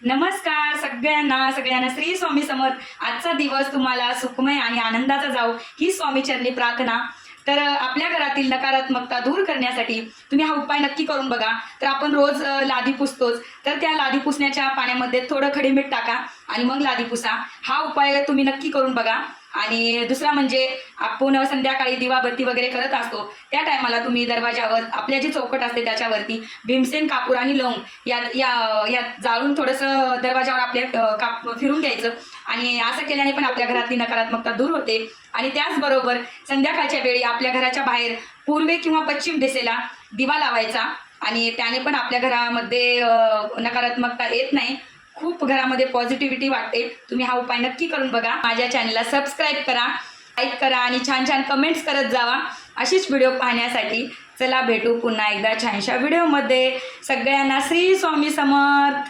नमस्कार सगळ्यांना श्री स्वामी समर्थ। आजचा दिवस तुम्हाला सुखमय आणि आनंदाचा जाओ ही स्वामीचरणी प्रार्थना। तर आपल्या घरातील नकारात्मकता दूर करण्यासाठी तुम्ही हा उपाय नक्की करून बघा। तर आपण रोज लादी पुसतोच, तर त्या लादी पुसण्याच्या पाण्यामध्ये थोडं खडी मीठ टाका आणि मग लादी पुसा। हा उपाय तुम्ही नक्की करून बघा। आणि दुसरा म्हणजे आपण संध्याकाळी दिवाबत्ती वगैरे करत असतो, त्या टायमाला तुम्ही दरवाजावर आपल्या जी चौकट असते त्याच्यावरती भीमसेन कापूर आणि लवंग या जाळून थोडंसं दरवाजावर आपल्या फिरून घ्यायचं। आणि असं केल्याने पण आपल्या घरातली नकारात्मकता दूर होते। आणि त्याचबरोबर संध्याकाळच्या वेळी आपल्या घराच्या बाहेर पूर्वे किंवा पश्चिम दिशेला दिवा लावायचा आणि त्याने पण आपल्या घरामध्ये नकारात्मकता येत नाही, खूप घरामध्ये पॉझिटिव्हिटी वाटते। तुम्ही हा उपाय नक्की करून बघा। माझ्या चॅनलला सबस्क्राईब करा, लाईक करा आणि छान छान कमेंट्स करत जावा अशीच व्हिडिओ पाहण्यासाठी। चला भेटू पुन्हा एकदा छानशा व्हिडिओमध्ये। सगळ्यांना श्री स्वामी समर्थ।